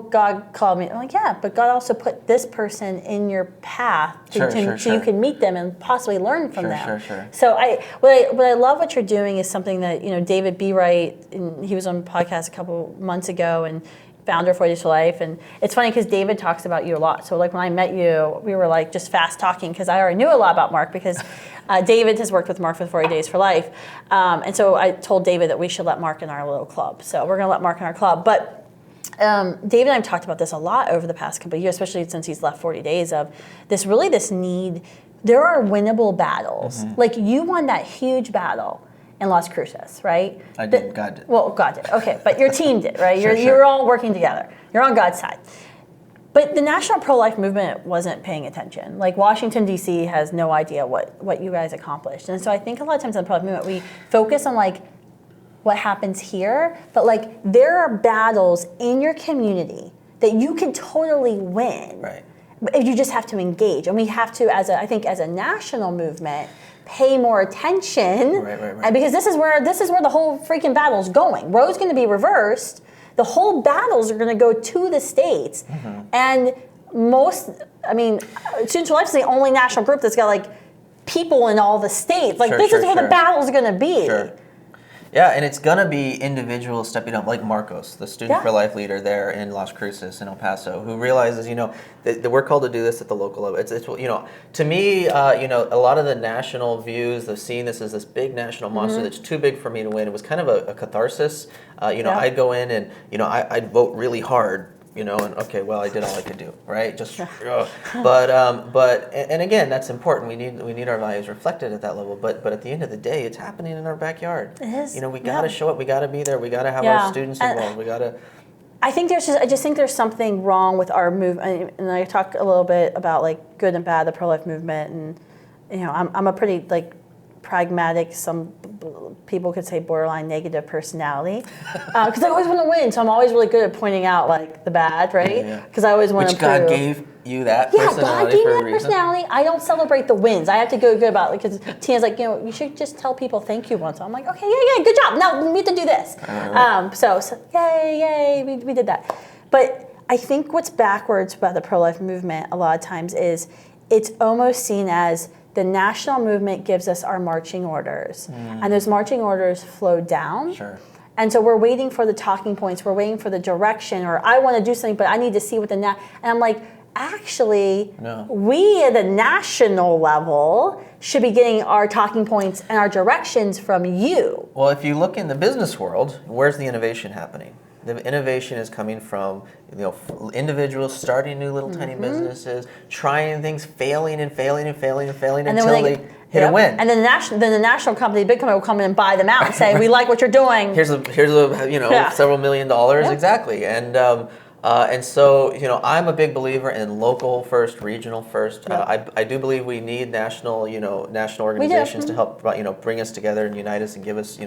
Speaker 1: God called me. I'm like, yeah, but God also put this person in your path so you can meet them and possibly learn from them.
Speaker 2: Sure.
Speaker 1: So what I love what you're doing is something that, David B. Wright, he was on a podcast a couple months ago, and founder of 40 Days for Life, and it's funny because David talks about you a lot. So like when I met you, we were like just fast talking because I already knew a lot about Mark because David has worked with Mark for 40 Days for Life, and so I told David that we should let Mark in our little club. So we're going to let Mark in our club, but. David and I have talked about this a lot over the past couple of years, especially since he's left 40 Days, of this need. There are winnable battles. Like you won that huge battle in Las Cruces, right?
Speaker 2: I did. God did.
Speaker 1: Well, God did. Okay, but your team did, right?
Speaker 2: Sure.
Speaker 1: You're all working together. You're on God's side. But the national pro-life movement wasn't paying attention. Like Washington, D.C. has no idea what you guys accomplished. And so I think a lot of times in the pro-life movement, we focus on like what happens here, but like there are battles in your community that you can totally win.
Speaker 2: Right.
Speaker 1: You just have to engage. And we have to, as a national movement, pay more attention.
Speaker 2: Right.
Speaker 1: And because this is where the whole freaking battle's going. Roe's going to be reversed. The whole battles are going to go to the states. And Students for Life is the only national group that's got like people in all the states. Like this is where the battle's going to be.
Speaker 2: Sure. Yeah, and it's going to be individuals stepping up, like Marcos, the Student for Life leader there in Las Cruces in El Paso, who realizes, that we're called to do this at the local level. It's to me, a lot of the national views of seeing this as this big national monster that's too big for me to win, it was kind of a catharsis. I'd go in and, I'd vote really hard. And okay, well, I did all I could do, right? Just, but again, that's important. We need our values reflected at that level. But at the end of the day, it's happening in our backyard.
Speaker 1: It is.
Speaker 2: We got to show up. We got to be there. We got to have our students involved. We got to.
Speaker 1: I just think there's something wrong with our movement, and I talk a little bit about like good and bad, the pro-life movement, and I'm a pretty like pragmatic, some people could say borderline negative personality, because I always want to win, so I'm always really good at pointing out like the bad, right? Because I always want to prove.
Speaker 2: Which God gave you that personality.
Speaker 1: Yeah, God gave me that personality. I don't celebrate the wins. I have to go good about it, because Tina's like, you should just tell people thank you once. I'm like, okay, yeah, good job. Now we need to do this. So yay, we did that. But I think what's backwards about the pro-life movement a lot of times is it's almost seen as the national movement gives us our marching orders, and those marching orders flow down.
Speaker 2: Sure.
Speaker 1: And so we're waiting for the talking points, we're waiting for the direction, or I want to do something, but I need to see what and I'm like, actually, we at the national level should be getting our talking points and our directions from you.
Speaker 2: Well, if you look in the business world, where's the innovation happening? The innovation is coming from individuals starting new little tiny businesses, trying things, failing and until they hit a win.
Speaker 1: And then the national company, the big company, will come in and buy them out and say, "We like what you're doing.
Speaker 2: Here's a several $1 million exactly." And so I'm a big believer in local first, regional first. I do believe we need national organizations to help bring us together and unite us and give us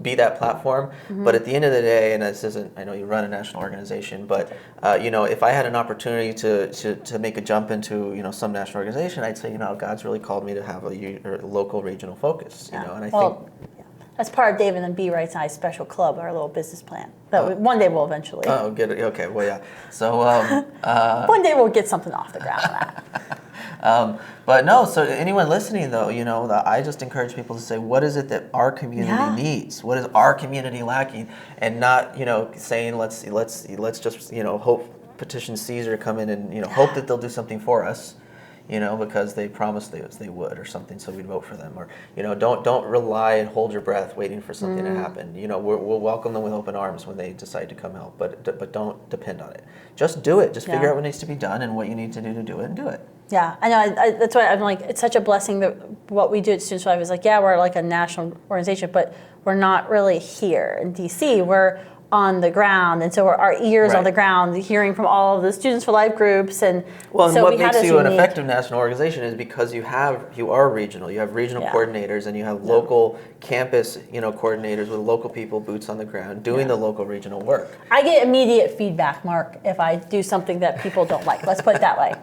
Speaker 2: be that platform. But at the end of the day, and this isn't, I know you run a national organization, but if I had an opportunity to make a jump into some national organization, I'd say God's really called me to have a local regional focus. And I think
Speaker 1: that's part of David and B. Wright's and I's special club, our little business plan. That one day we'll eventually.
Speaker 2: Oh, good. Okay. Well, yeah. So
Speaker 1: one day we'll get something off the ground.
Speaker 2: But no. So anyone listening, though, I just encourage people to say, what is it that our community needs? What is our community lacking? And not saying let's just hope petition Caesar to come in and hope that they'll do something for us. Because they promised they would or something, so we'd vote for them. Or, don't rely and hold your breath waiting for something to happen. We'll welcome them with open arms when they decide to come help, but don't depend on it. Just do it. Just figure out what needs to be done and what you need to do it, and do it.
Speaker 1: Yeah, I know. That's why I'm like, it's such a blessing that what we do at Students for Life is like, we're like a national organization, but we're not really here in DC. We're on the ground, and so our ears on the ground, hearing from all of the Students for Life groups, and
Speaker 2: what makes you an effective national organization is because you are regional. You have regional coordinators, and you have local campus, coordinators with local people, boots on the ground, doing the local regional work.
Speaker 1: I get immediate feedback, Mark, if I do something that people don't like. Let's put it that way.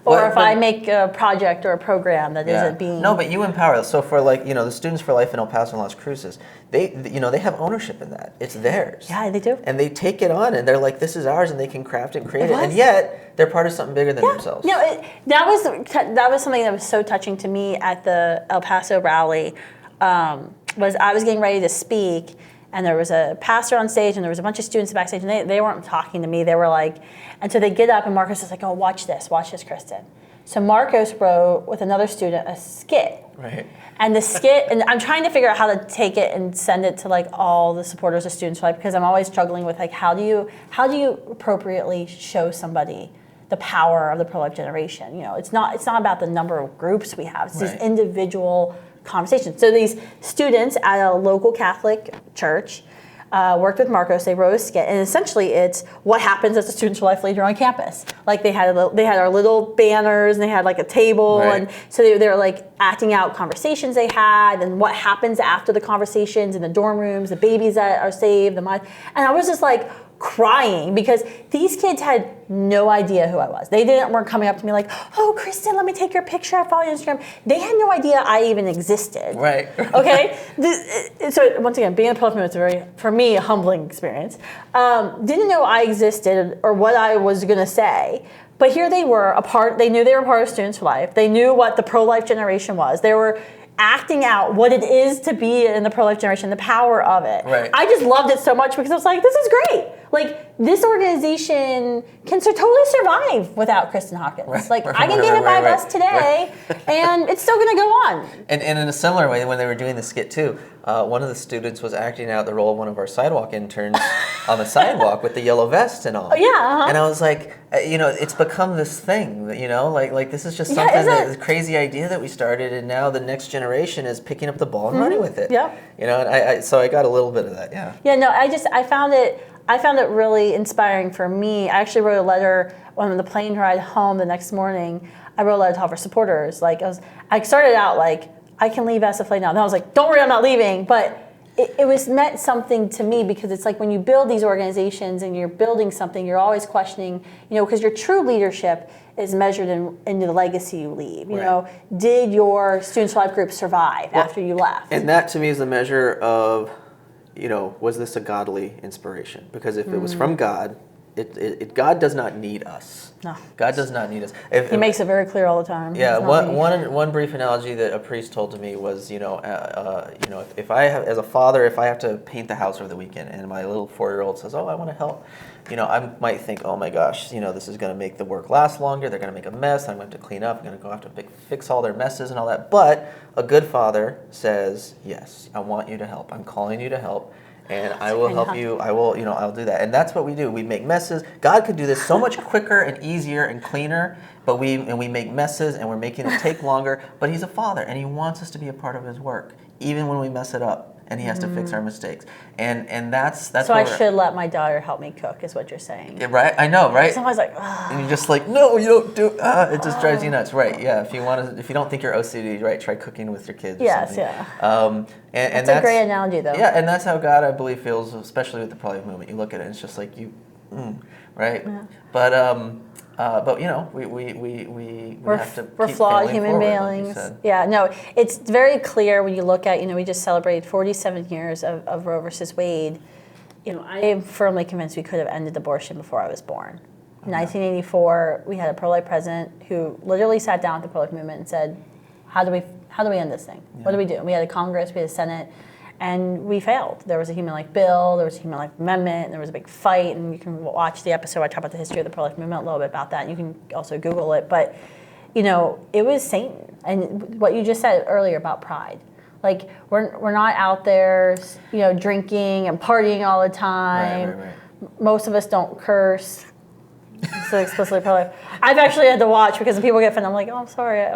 Speaker 1: Or if I make a project or a program that isn't being...
Speaker 2: No, but you empower. So for the Students for Life in El Paso and Las Cruces, they have ownership in that. It's theirs.
Speaker 1: Yeah, they do.
Speaker 2: And they take it on, and they're like, this is ours, and they can craft it and create it. And yet, they're part of something bigger than themselves.
Speaker 1: That was something that was so touching to me at the El Paso rally. Was I was getting ready to speak, and there was a pastor on stage, and there was a bunch of students backstage, and they weren't talking to me. They were like, and so they get up, and Marcos is like, "Oh, watch this, Kristan." So Marcos wrote with another student a skit.
Speaker 2: Right.
Speaker 1: And the skit, and I'm trying to figure out how to take it and send it to like all the supporters of Students for Life, because I'm always struggling with like how do you appropriately show somebody the power of the pro-life generation? It's not about the number of groups we have. It's these individual conversations. So these students at a local Catholic church worked with Marcos. They wrote a skit, and essentially it's what happens as a Students for Life leader on campus. Like they had our little banners, and they had like a table, and so they were like acting out conversations they had, and what happens after the conversations in the dorm rooms, the babies that are saved, and I was just like crying because these kids had no idea who I was. They weren't coming up to me like, "Oh, Kristan, let me take your picture. I follow you on Instagram." They had no idea I even existed.
Speaker 2: Right.
Speaker 1: Okay. So once again, being a pro-life movement is very, for me, a humbling experience. Didn't know I existed or what I was going to say. But here they were, they knew they were part of Students for Life. They knew what the pro-life generation was. They were acting out what it is to be in the pro-life generation, the power of it.
Speaker 2: Right.
Speaker 1: I just loved it so much because I was like, this is great. Like, this organization can totally survive without Kristan Hawkins. I can get hit by a bus today, and it's still going to go on.
Speaker 2: And in a similar way, when they were doing the skit too, one of the students was acting out the role of one of our sidewalk interns on the sidewalk with the yellow vest and all.
Speaker 1: Oh, yeah.
Speaker 2: And I was like, it's become this thing, like this is just something this crazy idea that we started, and now the next generation is picking up the ball and running with it.
Speaker 1: Yep.
Speaker 2: And so I got a little bit of that. Yeah.
Speaker 1: Yeah. No, I found it really inspiring for me. I actually wrote a letter on the plane ride home the next morning. I wrote a letter to all of our supporters. Like I started out like, I can leave SFLA now. Then I was like, don't worry, I'm not leaving. But it was meant something to me because it's like when you build these organizations and you're building something, you're always questioning, because your true leadership is measured in the legacy you leave. Did your Students for Life group survive after you left?
Speaker 2: And that to me is the measure of, was this a godly inspiration? Because if it was from God, God does not need us.
Speaker 1: No.
Speaker 2: God does not need us.
Speaker 1: He makes it very clear all the time.
Speaker 2: Yeah, one brief analogy that a priest told to me was, if I have, as a father, if I have to paint the house over the weekend, and my little 4-year-old says, "Oh, I want to help," I might think, "Oh my gosh, this is going to make the work last longer. They're going to make a mess. I'm going to have to clean up. I'm going to go have to fix all their messes and all that." But a good father says, "Yes, I want you to help. I'm calling you to help. And I will help you. I'll do that." And that's what we do. We make messes. God could do this so much quicker and easier and cleaner, but we make messes and we're making it take longer. But He's a Father, and He wants us to be a part of His work, even when we mess it up, and He has to fix our mistakes. And that's.
Speaker 1: So I should let my daughter help me cook, is what you're saying.
Speaker 2: Yeah, right. I know, right?
Speaker 1: Somebody's like, ugh.
Speaker 2: And you're just like, no, you don't do. It just drives you nuts, right? Yeah. If you don't think you're OCD, right, try cooking with your kids.
Speaker 1: Yes, yeah. And that's a great analogy, though.
Speaker 2: Yeah, and that's how God, I believe, feels, especially with the ProLife movement. You look at it, and it's just like right? Yeah. But we have to.
Speaker 1: We're
Speaker 2: keep
Speaker 1: flawed human
Speaker 2: forward,
Speaker 1: beings.
Speaker 2: like
Speaker 1: Yeah, no, it's very clear when you look at. We just celebrated 47 years of Roe versus Wade. I am firmly convinced we could have ended abortion before I was born. In 1984, we had a pro-life president who literally sat down with the pro-life movement and said, "How do we end this thing? Yeah. What do we do?" We had a Congress, we had a Senate, and we failed. There was a human life bill, there was a human life amendment, and there was a big fight. And you can watch the episode I talk about the history of the pro-life movement, a little bit about that. And you can also Google it. But it was Satan, and what you just said earlier about pride. Like we're not out there, drinking and partying all the time.
Speaker 2: Right.
Speaker 1: Most of us don't curse. So explicitly pro-life. I've actually had to watch because people get offended. I'm like, "Oh, I'm sorry."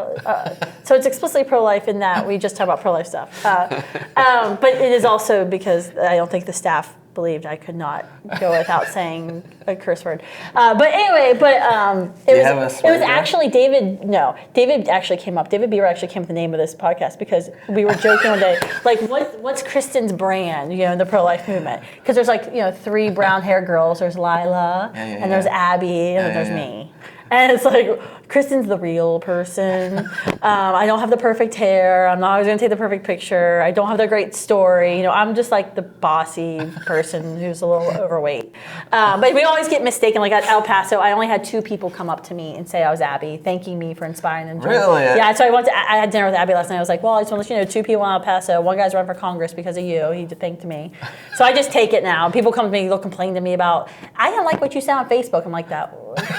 Speaker 1: So it's explicitly pro-life in that we just talk about pro-life stuff. But it is also because I don't think the staff believed I could not go without saying a curse word. But anyway, it was actually David. No, David actually came up. David Beaver actually came up with the name of this podcast because we were joking one day, like, what's Kristan's brand? In the pro-life movement, because there's 3 brown-haired girls. There's Lila, and there's Abby, and then there's me. And it's like, Kristan's the real person. I don't have the perfect hair. I'm not always going to take the perfect picture. I don't have the great story. I'm just like the bossy person who's a little overweight. But we always get mistaken. Like at El Paso, I only had 2 people come up to me and say I was Abby, thanking me for inspiring them.
Speaker 2: Really?
Speaker 1: Yeah, so I had dinner with Abby last night. I was like, well, I just want to let you know, 2 people in El Paso. One guy's run for Congress because of you. He thanked me. So I just take it now. People come to me, they'll complain to me about, I didn't like what you said on Facebook. I'm like, that.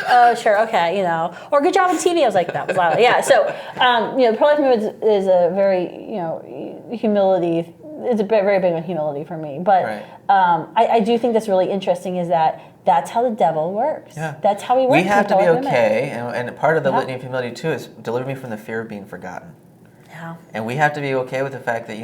Speaker 1: Oh, sure, okay, or good job on TV. I was like, that was loud. Yeah, so, the pro-life movement is a very, humility. It's a very big on humility for me. But
Speaker 2: right.
Speaker 1: I do think that's really interesting is that's how the devil works.
Speaker 2: Yeah.
Speaker 1: That's how he works.
Speaker 2: We have to be okay, and part of the litany of humility, too, is deliver me from the fear of being forgotten.
Speaker 1: Yeah.
Speaker 2: And we have to be okay with the fact that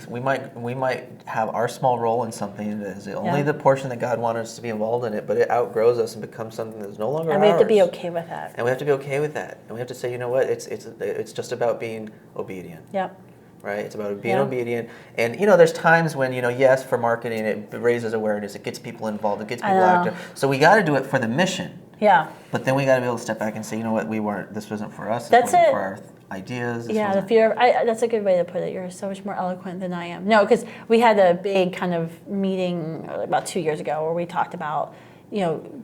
Speaker 2: we might have our small role in something that is only the portion that God wanted us to be involved in it, but it outgrows us and becomes something that's no longer ours.
Speaker 1: And we have to be okay with that.
Speaker 2: And we have to be okay with that. And we have to say, it's just about being obedient.
Speaker 1: Yep.
Speaker 2: Right? It's about being obedient. And there's times when yes, for marketing it raises awareness, it gets people involved, it gets people active. So we got to do it for the mission.
Speaker 1: Yeah.
Speaker 2: But then we got to be able to step back and say, this wasn't for us.
Speaker 1: That's
Speaker 2: wasn't
Speaker 1: it.
Speaker 2: For our ideas.
Speaker 1: The fear of, that's a good way to put it. You're so much more eloquent than I am. No, because we had a big kind of meeting about 2 years ago where we talked about,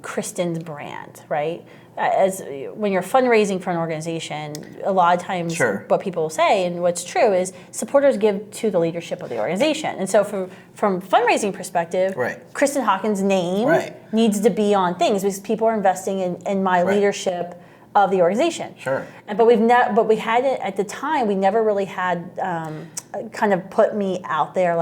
Speaker 1: Kristan's brand, right? As when you're fundraising for an organization, a lot of times what people say and what's true is supporters give to the leadership of the organization. And so from fundraising perspective, Kristan Hawkins' name needs to be on things because people are investing in my leadership of the organization.
Speaker 2: Sure.
Speaker 1: But we had it at the time. We never really had kind of put me out there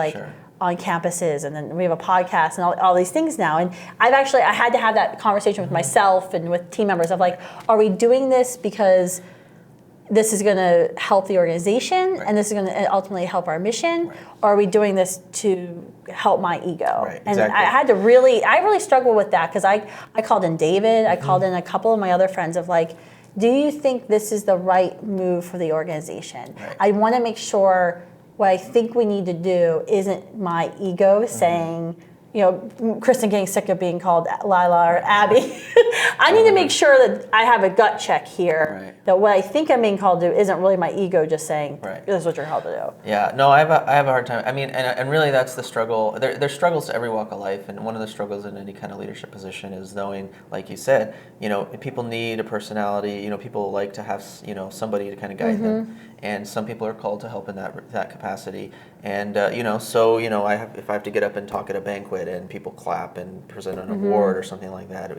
Speaker 1: on campuses, and then we have a podcast and all these things now. And I had to have that conversation with myself and with team members of like, are we doing this because this is going to help the organization and this is going to ultimately help our mission, or are we doing this to help my ego?
Speaker 2: Right,
Speaker 1: and
Speaker 2: exactly.
Speaker 1: I really struggled with that because I called in David, I called in a couple of my other friends of like, do you think this is the right move for the organization?
Speaker 2: Right.
Speaker 1: I want to make sure what I think we need to do isn't my ego saying, Kristan getting sick of being called Lila or Abby. I need to make sure that I have a gut check here.
Speaker 2: Right.
Speaker 1: That what I think I'm being called to do isn't really my ego just saying,
Speaker 2: right.
Speaker 1: This is what you're called to do.
Speaker 2: Yeah, no, I have a hard time. I mean, and really that's the struggle. There's struggles to every walk of life, and one of the struggles in any kind of leadership position is knowing, like you said, people need a personality. People like to have, somebody to kind of guide them, and some people are called to help in that capacity. And if I have to get up and talk at a banquet and people clap and present an award or something like that,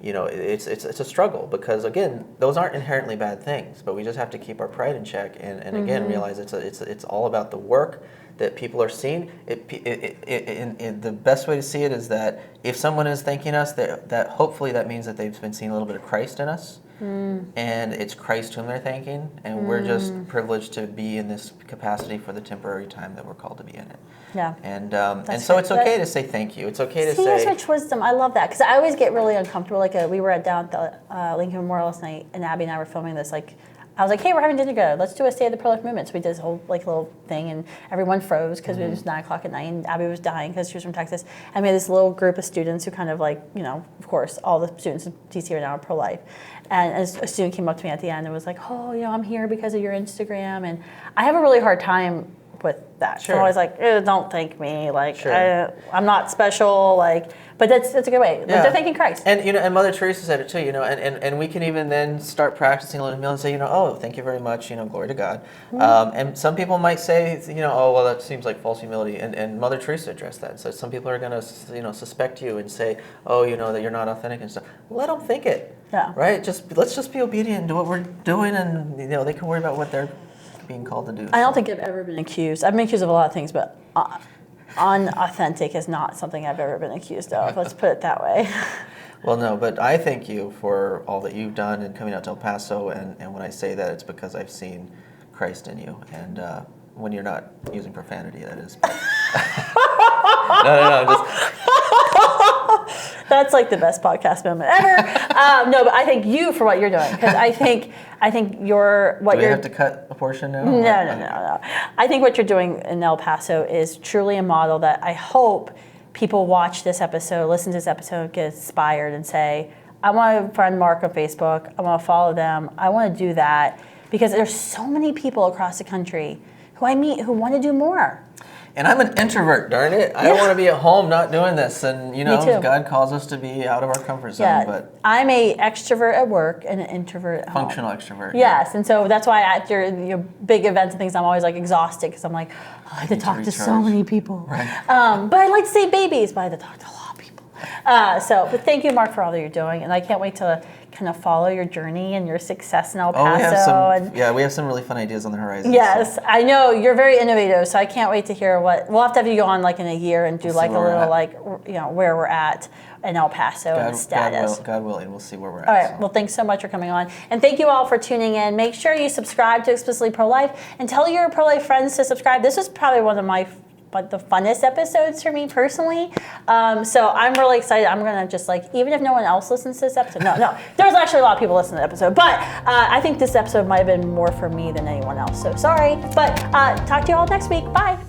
Speaker 2: it's a struggle, because again, those aren't inherently bad things, but we just have to keep our pride in check and again realize it's all about the work that people are seeing. The best way to see it is that if someone is thanking us, that hopefully that means that they've been seeing a little bit of Christ in us. And it's Christ whom they're thanking, and we're just privileged to be in this capacity for the temporary time that we're called to be in it.
Speaker 1: Yeah.
Speaker 2: And so it's okay to say thank you. It's okay to say.
Speaker 1: See, such wisdom. I love that, because I always get really uncomfortable. We were down at the Lincoln Memorial last night, and Abby and I were filming this. I was like, hey, we're having dinner together. Let's do a State of the Pro-Life Movement. So we did this whole little thing, and everyone froze because it was 9 o'clock at night, and Abby was dying because she was from Texas. And we had this little group of students who kind of of course, all the students in DC are now pro-life. And a student came up to me at the end and was like, oh, I'm here because of your Instagram. And I have a really hard time with that.
Speaker 2: Sure.
Speaker 1: I'm always like, don't thank me.
Speaker 2: Sure.
Speaker 1: I'm not special. But that's a good way.
Speaker 2: Yeah.
Speaker 1: They're thanking Christ.
Speaker 2: And and Mother Teresa said it too. And we can even then start practicing a little bit and say, oh, thank you very much. Glory to God. And some people might say, oh, well, that seems like false humility. And Mother Teresa addressed that. So some people are going to, suspect you and say, oh, that you're not authentic and stuff. Let them think it. Yeah. Right. Let's just be obedient and do what we're doing, and they can worry about what they're being called to do.
Speaker 1: I don't think I've ever been accused. I've been accused of a lot of things, but unauthentic is not something I've ever been accused of. Let's put it that way.
Speaker 2: Well, no, but I thank you for all that you've done in coming out to El Paso, and when I say that, it's because I've seen Christ in you, and when you're not using profanity, that is. No, just.
Speaker 1: That's the best podcast moment ever. No, but I thank you for what you're doing, because I think you're what
Speaker 2: Do
Speaker 1: you're.
Speaker 2: Do have to cut a portion now?
Speaker 1: No. I think what you're doing in El Paso is truly a model that I hope people watch this episode, listen to this episode, get inspired, and say, I want to friend Mark on Facebook. I want to follow them. I want to do that, because there's so many people across the country who I meet who want to do more.
Speaker 2: And I'm an introvert, darn it. I don't want to be at home not doing this. And, God calls us to be out of our comfort zone.
Speaker 1: Yeah,
Speaker 2: but
Speaker 1: I'm a extrovert at work and an introvert at home.
Speaker 2: Functional extrovert.
Speaker 1: Yes, yeah. And so that's why at your big events and things, I'm always exhausted, because I'm like, I like to talk to so many people.
Speaker 2: Right.
Speaker 1: But I like to say babies, but I like to talk to a lot of people. But thank you, Mark, for all that you're doing. And I can't wait to kind of follow your journey and your success in El Paso.
Speaker 2: We have some really fun ideas on the horizon.
Speaker 1: Yes, so. I know you're very innovative, so I can't wait to hear we'll have to have you go on in a year and do a little where we're at in El Paso and status.
Speaker 2: God willing, we'll see where we're at.
Speaker 1: All right, well, thanks so much for coming on. And thank you all for tuning in. Make sure you subscribe to Explicitly Pro-Life and tell your pro-life friends to subscribe. This was probably one of the funnest episodes for me personally. So I'm really excited. I'm going to just even if no one else listens to this episode, no, there's actually a lot of people listening to the episode, but I think this episode might have been more for me than anyone else. So sorry, but talk to you all next week. Bye.